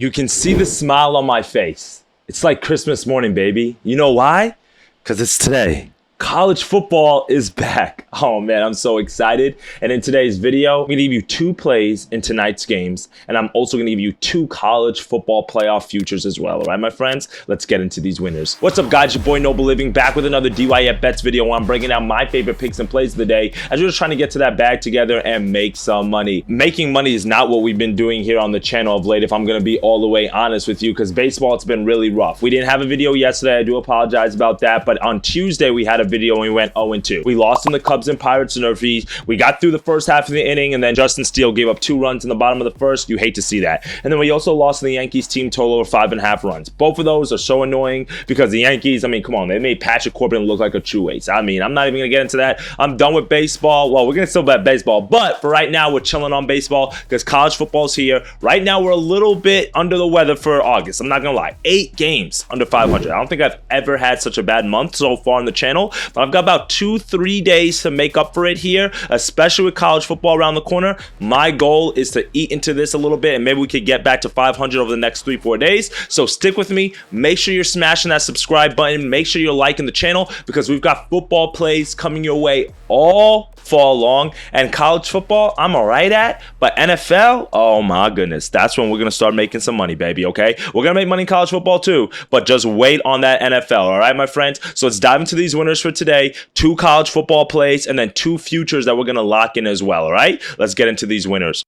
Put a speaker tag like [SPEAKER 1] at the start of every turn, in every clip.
[SPEAKER 1] You can see the smile on my face. It's like Christmas morning, baby. You know why? Because it's today. College football is back. Oh man, I'm so excited. And in today's video, I'm gonna give you 2 plays in tonight's games. And I'm also gonna give you 2 college football playoff futures as well. All right, my friends, let's get into these winners. What's up, guys? Your boy Noble Living back with another DYF Bets video where I'm breaking down my favorite picks and plays of the day as we're just trying to get to that bag together and make some money. Making money is not what we've been doing here on the channel of late, if I'm gonna be all the way honest with you, because baseball, it's been really rough. We didn't have a video yesterday. I do apologize about that. But on Tuesday, we had a video and we went 0-2. We lost in the Cubs and Pirates nerfies. We got through the first half of the inning, and then Justin Steele gave up 2 runs in the bottom of the first. You hate to see that. And then we also lost in the Yankees team total over 5.5 runs. Both of those are so annoying because the Yankees, I mean, come on, they made Patrick Corbin look like a true ace. I mean, I'm not even gonna get into that. I'm done with baseball. Well, we're gonna still bet baseball, but for right now, we're chilling on baseball because college football's here. Right now, we're a little bit under the weather for August. I'm not gonna lie. 8 games under 500. I don't think I've ever had such a bad month so far on the channel, but I've got about 2-3 days to make up for it here, especially with college football around the corner. My goal is to eat into this a little bit, and maybe we could get back to 500 over the next 3-4 days. So stick with me. Make sure you're smashing that subscribe button. Make sure you're liking the channel because we've got football plays coming your way all fall long. And college football, I'm all right at, but NFL, oh my goodness, that's when we're gonna start making some money, baby. Okay, we're gonna make money in college football too, but just wait on that NFL. All right, my friends. So let's dive into these winners for today. 2 college football plays and then 2 futures that we're gonna lock in as well. All right, let's get into these winners.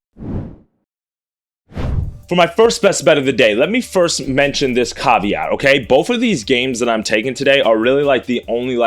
[SPEAKER 1] For my first best bet of the day, let me first mention this caveat, okay? Both of these games that I'm taking today are really like the only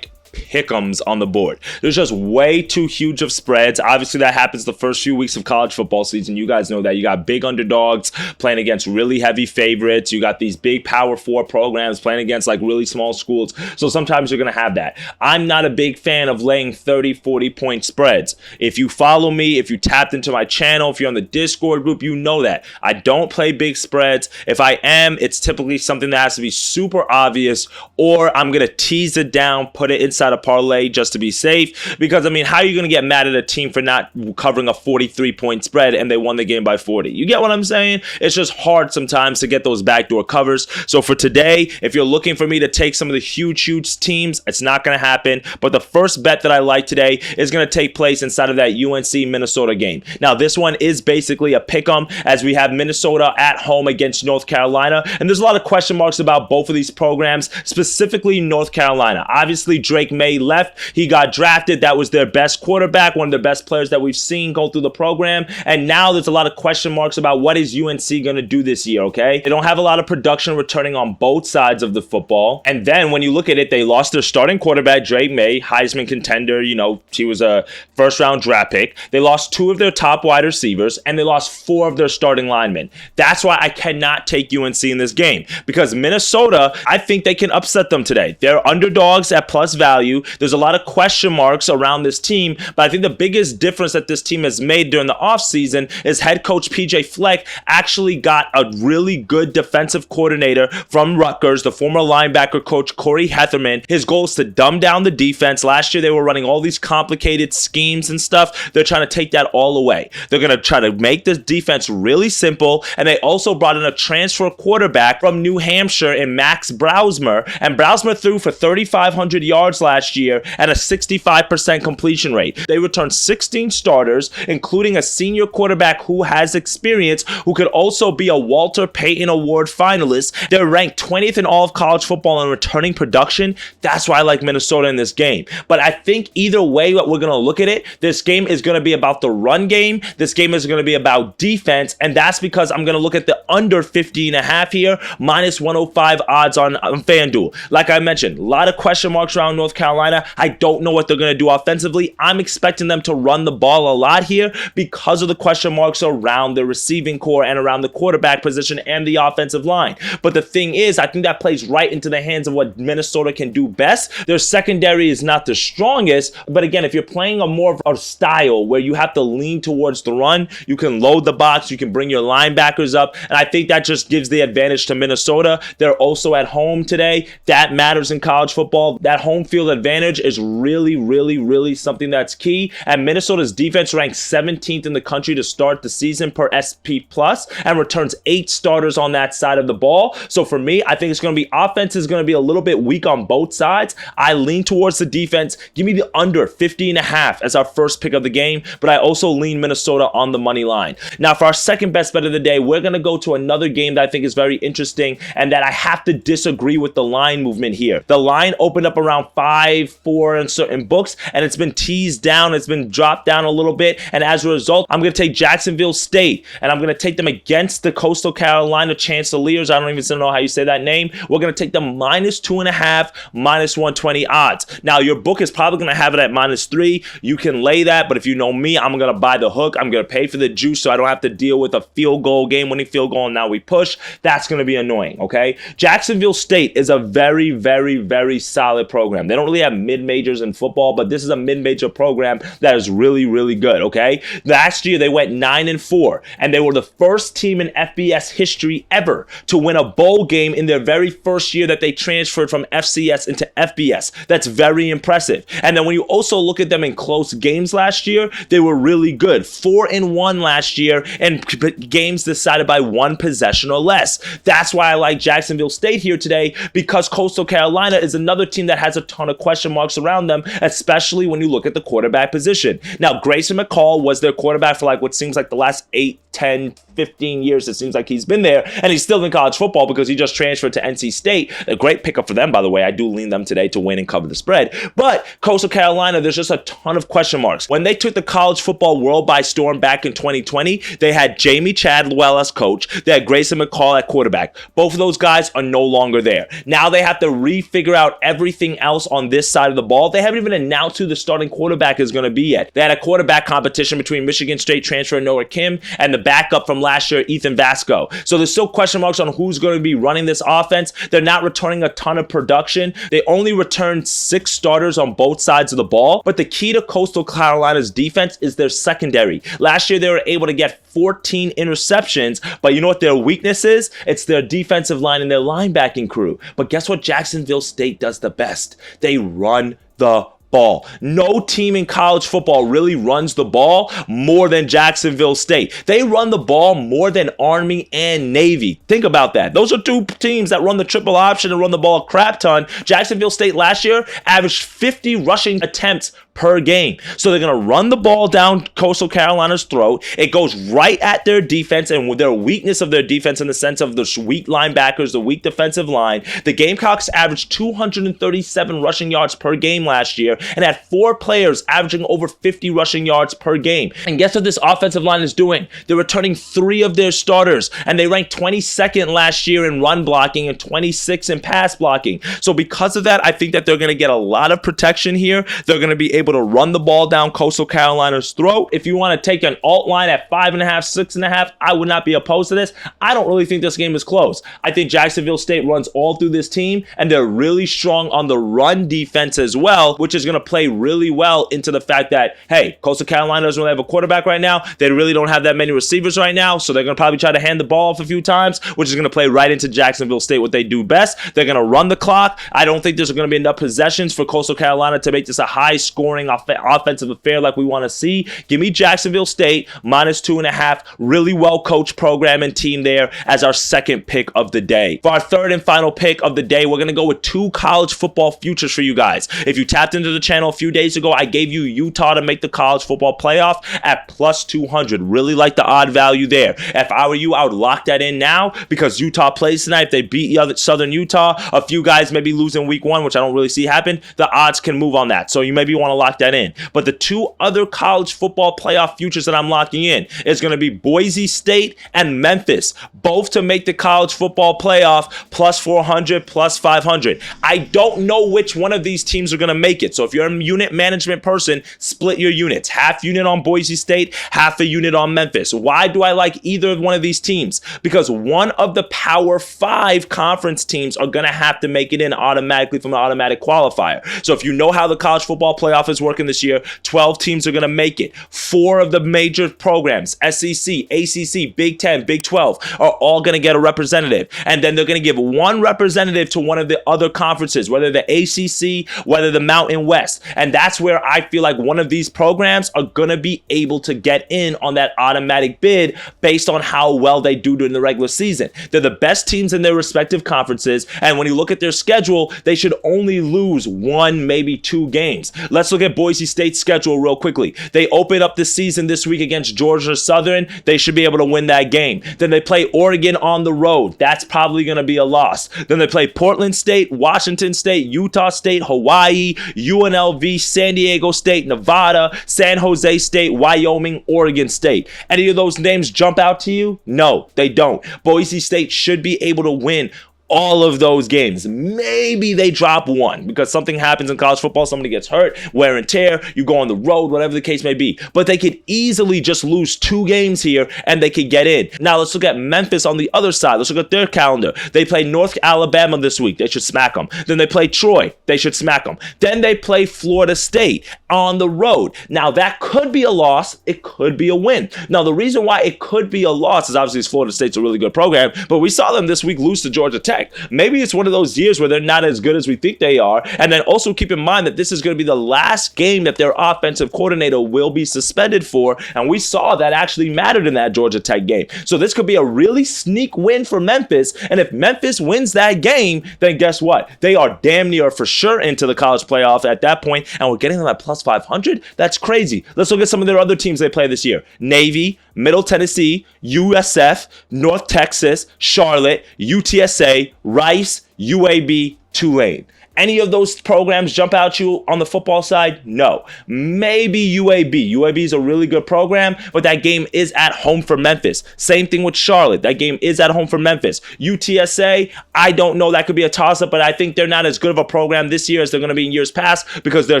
[SPEAKER 1] pick'ems on the board. There's just way too huge of spreads. Obviously, that happens the first few weeks of college football season. You guys know that. You got big underdogs playing against really heavy favorites. You got these big Power 4 programs playing against like really small schools. So sometimes you're going to have that. I'm not a big fan of laying 30, 40-point spreads. If you follow me, if you tapped into my channel, if you're on the Discord group, you know that. I don't play big spreads. If I am, it's typically something that has to be super obvious, or I'm going to tease it down, put it inside a parlay just to be safe, because I mean, how are you going to get mad at a team for not covering a 43-point spread and they won the game by 40? You get what I'm saying? It's just hard sometimes to get those backdoor covers. So for today, if you're looking for me to take some of the huge teams, it's not going to happen. But the first bet that I like today is going to take place inside of that UNC Minnesota game. Now, this one is basically a pick'em as we have Minnesota at home against North Carolina, and there's a lot of question marks about both of these programs, specifically North Carolina. Obviously, Drake May left. He got drafted. That was their best quarterback, one of the best players that we've seen go through the program. And now there's a lot of question marks about what is UNC going to do this year, okay? They don't have a lot of production returning on both sides of the football. And then when you look at it, they lost their starting quarterback, Drake May, Heisman contender. You know, he was a first-round draft pick. They lost 2 of their top wide receivers, and they lost 4 of their starting linemen. That's why I cannot take UNC in this game, because Minnesota, I think they can upset them today. They're underdogs at plus value. There's a lot of question marks around this team, but I think the biggest difference that this team has made during the offseason is head coach PJ Fleck actually got a really good defensive coordinator from Rutgers, the former linebacker coach Corey Hetherman. His goal is to dumb down the defense. Last year, they were running all these complicated schemes and stuff. They're trying to take that all away. They're going to try to make this defense really simple, and they also brought in a transfer quarterback from New Hampshire in Max Brausmer, and Brausmer threw for 3,500 yards last year at a 65% completion rate. They returned 16 starters, including a senior quarterback who has experience, who could also be a Walter Payton Award finalist. They're ranked 20th in all of college football in returning production. That's why I like Minnesota in this game. But I think either way that we're going to look at it, this game is going to be about the run game. This game is going to be about defense, and that's because I'm going to look at the under 50.5 here, minus 105 odds on FanDuel. Like I mentioned, a lot of question marks around North Carolina. I don't know what they're going to do offensively. I'm expecting them to run the ball a lot here because of the question marks around the receiving core and around the quarterback position and the offensive line. But the thing is, I think that plays right into the hands of what Minnesota can do best. Their secondary is not the strongest, but again, if you're playing a more of a style where you have to lean towards the run, you can load the box, you can bring your linebackers up, and I think that just gives the advantage to Minnesota. They're also at home today. That matters in college football. That home field advantage is really, really, really something that's key. And Minnesota's defense ranks 17th in the country to start the season per SP Plus and returns 8 starters on that side of the ball. So for me, I think it's going to be offense is going to be a little bit weak on both sides. I lean towards the defense. Give me the under 50.5 as our first pick of the game, but I also lean Minnesota on the money line. Now for our second best bet of the day, we're going to go to another game that I think is very interesting and that I have to disagree with the line movement here. The line opened up around 5-4 in certain books, and it's been teased down. It's been dropped down a little bit, and as a result, I'm going to take Jacksonville State, and I'm going to take them against the Coastal Carolina Chancellors. I don't even know how you say that name. We're going to take them -2.5, -120 odds. Now, your book is probably going to have it at -3. You can lay that, but if you know me, I'm going to buy the hook. I'm going to pay for the juice so I don't have to deal with a field goal, game-winning field goal, and now we push. That's going to be annoying, okay? Jacksonville State is a very, very, very solid program. They don't really have mid-majors in football, but this is a mid-major program that is really, really good, okay? Last year, they went 9-4, and they were the first team in FBS history ever to win a bowl game in their very first year that they transferred from FCS into FBS. That's very impressive. And then when you also look at them in close games last year, they were really good. 4-1 last year, and games decided by 1 possession or less. That's why I like Jacksonville State here today, because Coastal Carolina is another team that has a ton of question marks around them, especially when you look at the quarterback position. Now, Grayson McCall was their quarterback for what seems like the last 8, 10, 15 years. It seems like he's been there, and he's still in college football because he just transferred to NC State. A great pickup for them, by the way. I do lean them today to win and cover the spread. But Coastal Carolina, there's just a ton of question marks. When they took the college football world by storm back in 2020, they had Jamie Chadwell as coach. They had Grayson McCall at quarterback. Both of those guys are no longer there. Now they have to refigure out everything else on this side of the ball. They haven't even announced who the starting quarterback is going to be yet. They had a quarterback competition between Michigan State transfer Noah Kim and the backup from last year, Ethan Vasco. So there's still question marks on who's going to be running this offense. They're not returning a ton of production. They only returned 6 starters on both sides of the ball. But the key to Coastal Carolina's defense is their secondary. Last year, they were able to get 14 interceptions, but you know what their weakness is? It's their defensive line and their linebacking crew. But guess what Jacksonville State does the best? They run the ball. No team in college football really runs the ball more than Jacksonville State. They run the ball more than Army and Navy. Think about that. Those are 2 teams that run the triple option and run the ball a crap ton. Jacksonville State last year averaged 50 rushing attempts per game. So they're going to run the ball down Coastal Carolina's throat. It goes right at their defense and with their weakness of their defense in the sense of the weak linebackers, the weak defensive line. The Gamecocks averaged 237 rushing yards per game last year and had 4 players averaging over 50 rushing yards per game. And guess what this offensive line is doing? They're returning 3 of their starters, and they ranked 22nd last year in run blocking and 26th in pass blocking. So because of that, I think that they're going to get a lot of protection here. They're going to be able to run the ball down Coastal Carolina's throat. If you want to take an alt line at 5.5, 6.5, I would not be opposed to this. I don't really think this game is close. I think Jacksonville State runs all through this team, and they're really strong on the run defense as well, which is going to play really well into the fact that, hey, Coastal Carolina doesn't really have a quarterback right now. They really don't have that many receivers right now, so they're going to probably try to hand the ball off a few times, which is going to play right into Jacksonville State, what they do best. They're going to run the clock. I don't think there's going to be enough possessions for Coastal Carolina to make this a high-scoring offensive affair like we want to see. Give me Jacksonville State -2.5. Really well-coached program and team there as our second pick of the day. For our third and final pick of the day, we're going to go with 2 college football futures for you guys. If you tapped into the channel a few days ago, I gave you Utah to make the college football playoff at +200. Really like the odd value there. If I were you, I would lock that in now because Utah plays tonight. If they beat Southern Utah, a few guys may be losing week 1, which I don't really see happen. The odds can move on that. So you maybe want to lock that in. But the 2 other college football playoff futures that I'm locking in is going to be Boise State and Memphis, both to make the college football playoff +400, +500. I don't know which one of these teams are going to make it. So if you're a unit management person, split your units. Half unit on Boise State, half a unit on Memphis. Why do I like either one of these teams? Because one of the Power 5 conference teams are going to have to make it in automatically from an automatic qualifier. So if you know how the college football playoff is working this year. 12 teams are going to make it. 4 of the major programs, SEC, ACC, Big 10, Big 12, are all going to get a representative. And then they're going to give one representative to one of the other conferences, whether the ACC, whether the Mountain West. And that's where I feel like one of these programs are going to be able to get in on that automatic bid based on how well they do during the regular season. They're the best teams in their respective conferences. And when you look at their schedule, they should only lose 1, maybe 2 games. Let's look at Boise State's schedule real quickly. They open up the season this week against Georgia Southern. They should be able to win that game. Then they play Oregon on the road. That's probably going to be a loss. Then they play Portland State, Washington State, Utah State, Hawaii, UNLV, San Diego State, Nevada, San Jose State, Wyoming, Oregon State. Any of those names jump out to you? No, they don't. Boise State should be able to win all of those games. Maybe they drop one because something happens in college football. Somebody gets hurt, wear and tear, you go on the road, whatever the case may be. But they could easily just lose 2 games here and they could get in. Now let's look at Memphis on the other side. Let's look at their calendar. They play North Alabama this week. They should smack them. Then they play Troy. They should smack them. Then they play Florida State on the road. Now that could be a loss. It could be a win. Now the reason why it could be a loss is obviously Florida State's a really good program, but we saw them this week lose to Georgia Tech. Maybe it's one of those years where they're not as good as we think they are. And then also keep in mind that this is going to be the last game that their offensive coordinator will be suspended for. And we saw that actually mattered in that Georgia Tech game. So this could be a really sneak win for Memphis. And if Memphis wins that game, then guess what? They are damn near for sure into the college playoff at that point. And we're getting them at plus 500. That's crazy. Let's look at some of their other teams they play this year. Navy, Middle Tennessee, USF, North Texas, Charlotte, UTSA, Rice, UAB, Tulane. Any of those programs jump out you on the football side? No. Maybe UAB. UAB is a really good program, but that game is at home for Memphis. Same thing with Charlotte. That game is at home for Memphis. UTSA, I don't know. That could be a toss-up, but I think they're not as good of a program this year as they're going to be in years past because their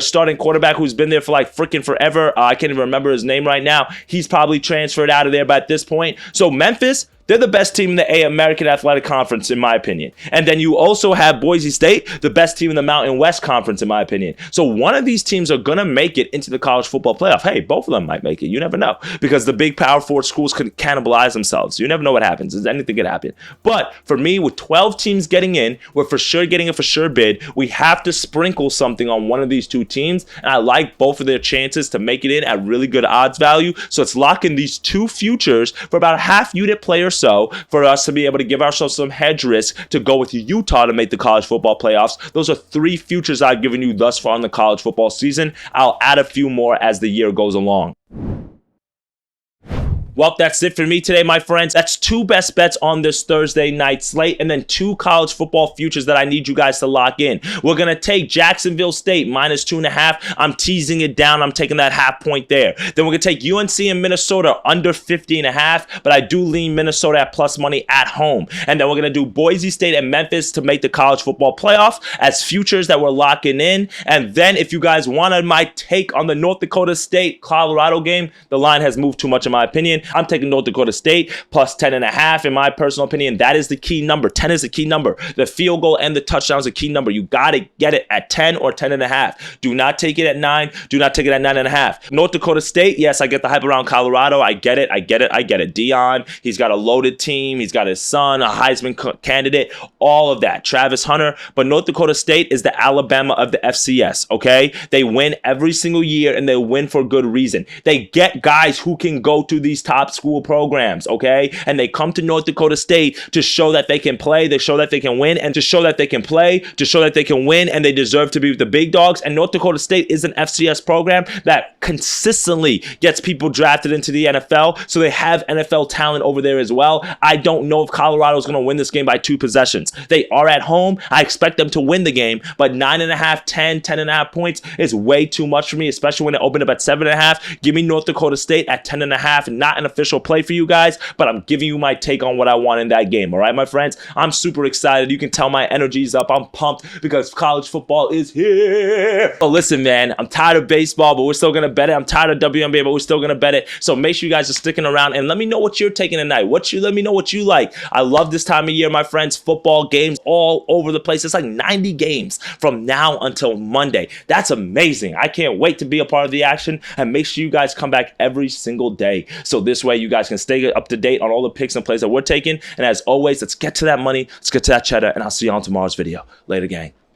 [SPEAKER 1] starting quarterback, who's been there for like freaking forever, I can't even remember his name right now, he's probably transferred out of there by this point. So Memphis, they're the best team in the American Athletic Conference, in my opinion. And then you also have Boise State, the best team in the Mountain West Conference, in my opinion. So one of these teams are going to make it into the college football playoff. Hey, both of them might make it. You never know. Because the big Power 4 schools could cannibalize themselves. You never know what happens. Anything could happen. But for me, with 12 teams getting in, we're for sure getting a for sure bid. We have to sprinkle something on one of these 2 teams. And I like both of their chances to make it in at really good odds value. So let's lock in these 2 futures for about a half unit play or so for us to be able to give ourselves some hedge risk to go with Utah to make the college football playoffs. Those are 3 futures I've given you thus far in the college football season. I'll add a few more as the year goes along. Well, that's it for me today, my friends. That's 2 best bets on this Thursday night slate and then 2 college football futures that I need you guys to lock in. We're going to take Jacksonville State minus 2.5. I'm teasing it down. I'm taking that half point there. Then we're going to take UNC and Minnesota under 50.5, but I do lean Minnesota at plus money at home. And then we're going to do Boise State and Memphis to make the college football playoff as futures that we're locking in. And then if you guys wanted my take on the North Dakota State-Colorado game, the line has moved too much in my opinion. I'm taking North Dakota State plus 10.5. In my personal opinion, that is the key number. 10 is the key number. The field goal and the touchdown is a key number. You got to get it at 10 or 10.5. Do not take it at 9. Do not take it at 9.5. North Dakota State, yes, I get the hype around Colorado. I get it. Deion, he's got a loaded team. He's got his son, a Heisman candidate, all of that. Travis Hunter. But North Dakota State is the Alabama of the FCS, okay? They win every single year, and they win for good reason. They get guys who can go to these top school programs, okay? And they come to North Dakota State to show that they can play, they show that they can win, and to show that they can play, to show that they can win, and they deserve to be with the big dogs. And North Dakota State is an FCS program that consistently gets people drafted into the NFL, so they have NFL talent over there as well. I don't know if Colorado is going to win this game by 2 possessions. They are at home. I expect them to win the game, but 9.5, 10.5 points is way too much for me, especially when it opened up at 7.5. Give me North Dakota State at 10.5, not an official play for you guys, but I'm giving you my take on what I want in that game. All right, my friends? I'm super excited. You can tell my energy's up. I'm pumped because college football is here. So listen, man, I'm tired of baseball, but we're still going to bet it. I'm tired of WNBA, but we're still going to bet it. So make sure you guys are sticking around and let me know what you're taking tonight. Let me know what you like. I love this time of year, my friends. Football games all over the place. It's like 90 games from now until Monday. That's amazing. I can't wait to be a part of the action, and make sure you guys come back every single day. So this way you guys can stay up to date on all the picks and plays that we're taking. And as always, let's get to that money. Let's get to that cheddar, and I'll see you on tomorrow's video. Later, gang.